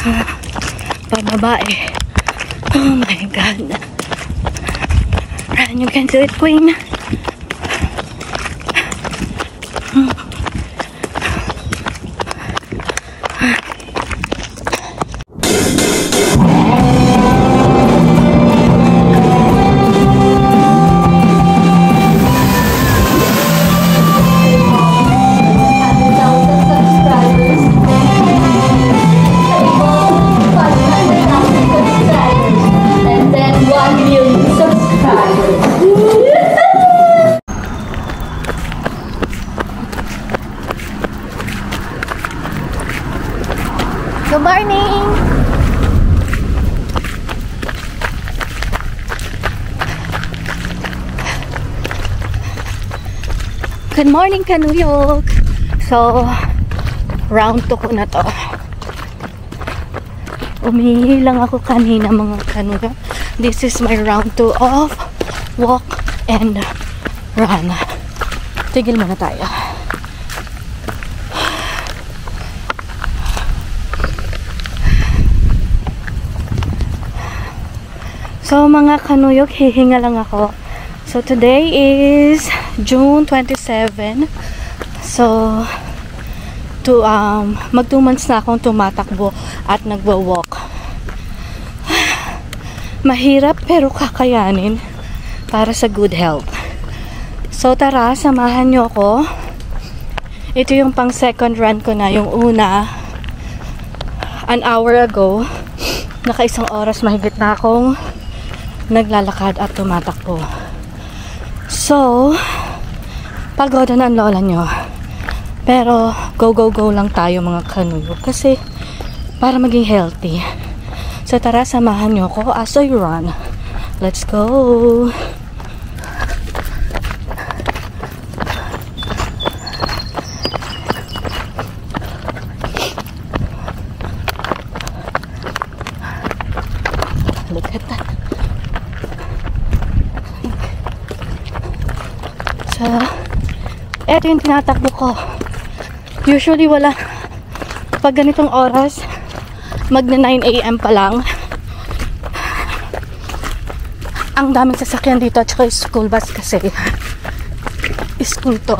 Pababa eh. Oh my God. Run, you can do it, Queen. Good morning! Good morning, Kanuyok! So, round 2 ko na to. Umihi lang ako kanina, mga Kanuyok. This is my round 2 of walk and run. Tigil muna tayo. So mga Kanuyok, hihinga lang ako. So today is June 27. So mag 2 months na akong tumatakbo at nagwa-walk. Mahirap pero kakayanin para sa good health. So tara, samahan nyo ako. Ito yung pang second run ko na. Yung una, an hour ago, naka 1 oras mahigit na akong naglalakad at tumatakbo. So, pagod na ang lola nyo. Pero, go lang tayo mga Kanuyok. Kasi, para maging healthy. So, tara, samahan nyo ako as I run. Let's go! Look at that. So, eto yung tinatakbo ko. Usually wala. Pag ganitong oras, magna 9 AM pa lang. Ang daming sasakyan dito at saka school bus kasi. School to.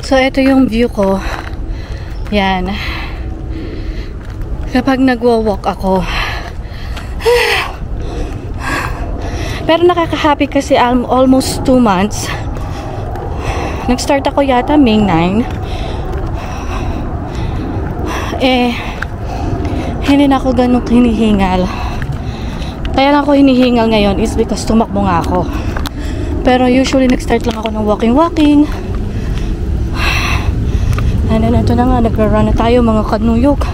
So, ito yung view ko. Yan. Kapag nagwa-walk ako. Pero nakaka-happy kasi almost 2 months. Nag-start ako yata May 9. Hindi na ako ganun hinihingal. Kaya lang ako hinihingal ngayon is because tumakbo nga ako. Pero usually nag-start lang ako ng walking. And then, ito na nga, nagra-run na tayo mga Kanuyok.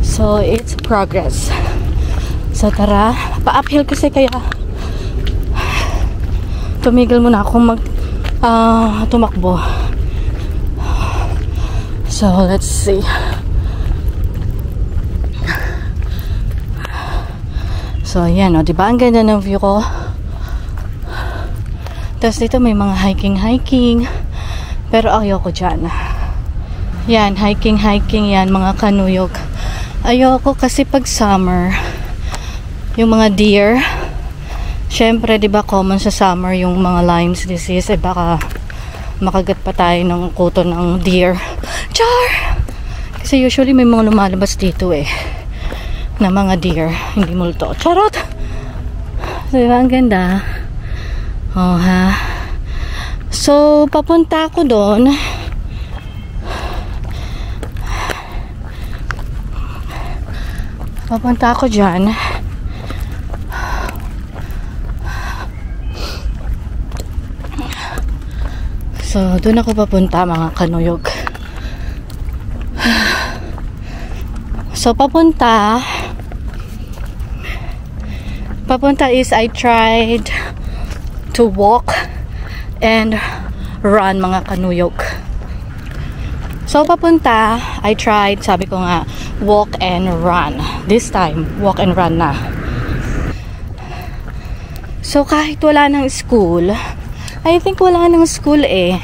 So, it's progress. So, tara. Pa-uphill kasi kaya tumigil muna akong tumakbo. So, let's see. So, yan, o. Diba? Ang ganda ng view ko. Tapos dito may mga hiking. Pero ayoko dyan. Yan, hiking yan mga Kanuyok. Ayoko kasi pag summer, yung mga deer, syempre diba common sa summer yung mga Lyme's disease, baka makagat pa tayo ng kuto ng deer. Char! Kasi usually may mga lumalabas dito na mga deer, hindi multo. Charot! So, diba ang ganda? Oh ha. So, papunta ako doon. Papunta ako dyan. So, doon ako papunta mga Kanuyok. So, papunta is I tried to walk and run mga Kanuyok. So, papunta, I tried, sabi ko nga, walk and run. This time, walk and run na. So, kahit wala ng school, I think wala ng school eh.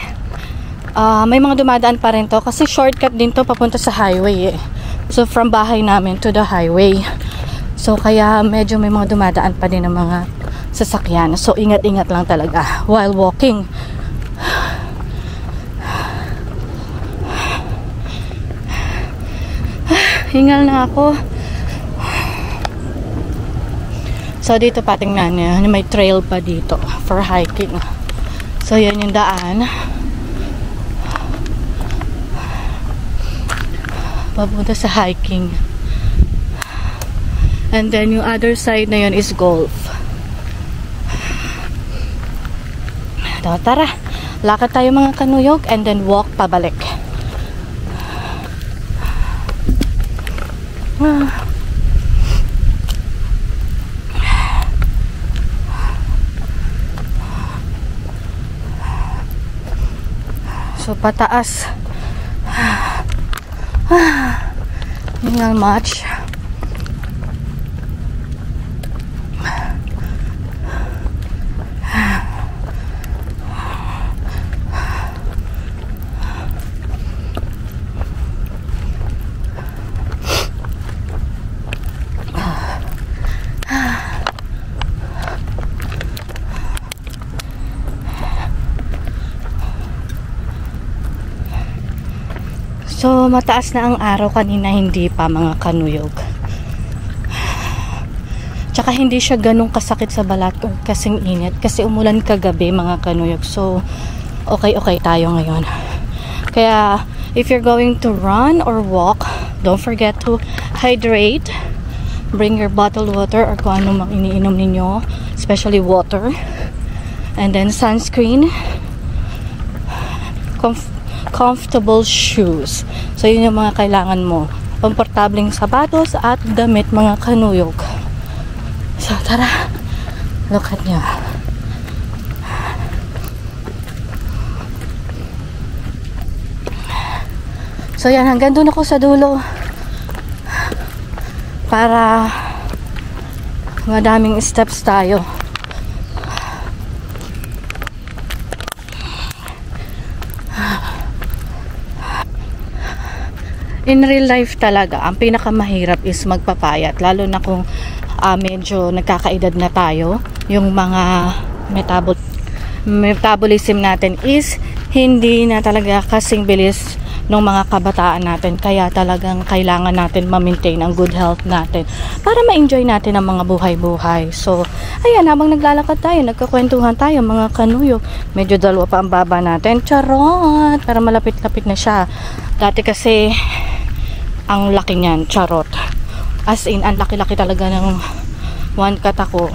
May mga dumadaan pa rin to kasi shortcut din to papunta sa highway eh. So, from bahay namin to the highway. So, kaya medyo may mga dumadaan pa din ng mga sasakyan. So, ingat-ingat lang talaga while walking. Hingal na ako. So, dito pa tingnan niya. May trail pa dito for hiking. So, yan yung daan. Papunta sa hiking. And then, yung other side na yun is golf. Tara, lakad tayo mga kanuyog and then walk pabalik. So, pataas. Hingal much. So, mataas na ang araw kanina, hindi pa mga kanuyog. Tsaka hindi siya ganun kasakit sa balat kung kasing init. Kasi umulan kagabi mga kanuyog. So, okay tayo ngayon. Kaya, if you're going to run or walk, don't forget to hydrate. Bring your bottled water or kung ano mang iniinom ninyo. Especially water. And then sunscreen. Comfortable shoes. So, yun yung mga kailangan mo. Komportableng sapatos at damit mga kanuyog. So, tara. Look at nyo. So, yan. Hanggang doon ako sa dulo. Para madaming steps tayo. In real life talaga, ang pinakamahirap is magpapayat. Lalo na kung medyo nagkakaedad na tayo. Yung mga metabolism natin is hindi na talaga kasing bilis ng mga kabataan natin. Kaya talagang kailangan natin ma-maintain ang good health natin para ma-enjoy natin ang mga buhay-buhay. So, ayan, habang naglalakad tayo, nagkakwentuhan tayo mga kanuyog. Medyo dalawa pa ang baba natin. Charot! Para malapit-lapit na siya. Dati kasi ang laki niyan, charot. As in, ang laki-laki talaga ng one cut ako.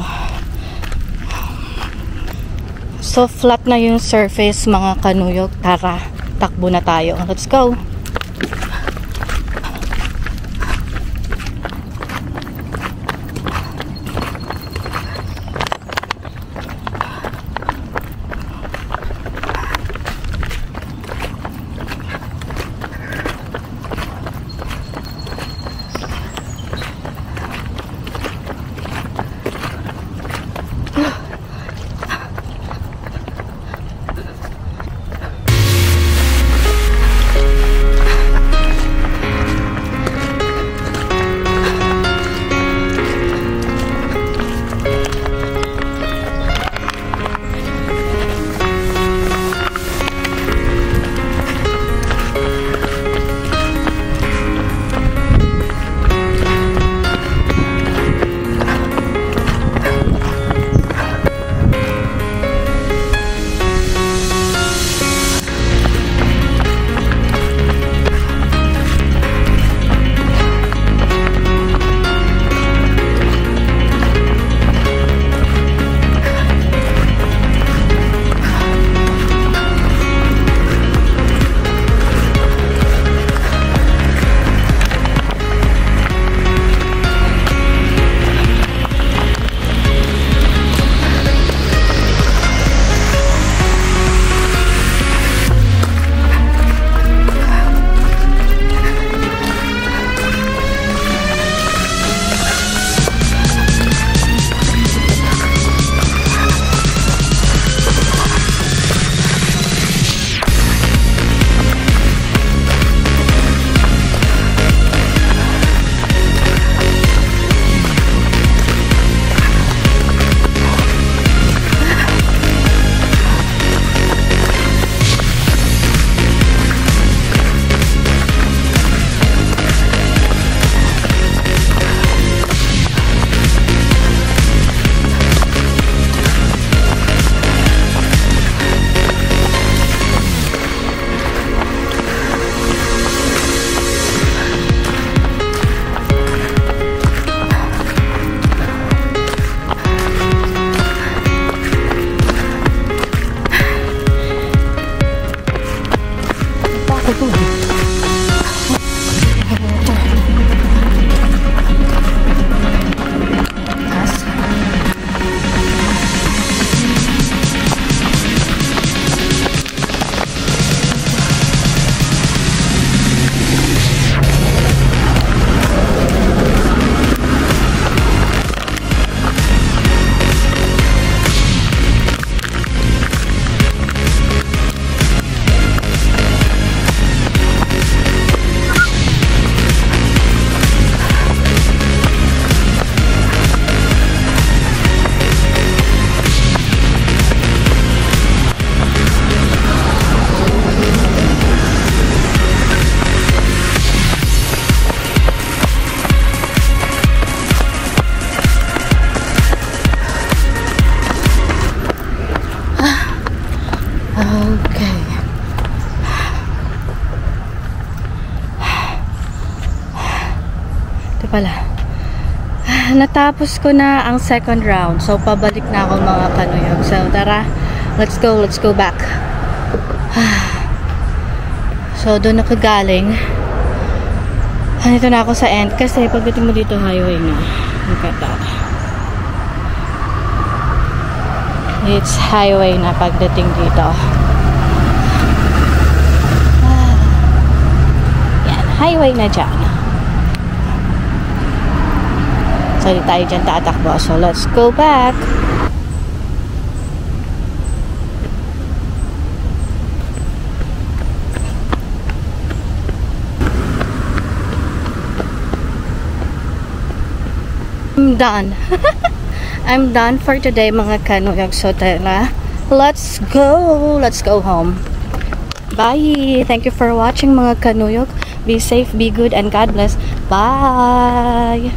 So, flat na yung surface, mga kanuyog. Tara, takbo na tayo. Let's go! Natapos ko na ang second round. So, pabalik na ako mga kanuyog. So, tara. Let's go back. So, doon ako galing. Nandito na ako sa end kasi pagdating mo dito highway na. Look at that. It's highway na pagdating dito. Yan, highway na dyan. So, di tayo dyan tatakbo. So, let's go back. I'm done. I'm done for today mga kanuyog. So, tara. Let's go home. Bye. Thank you for watching mga kanuyog. Be safe, be good, and God bless. Bye.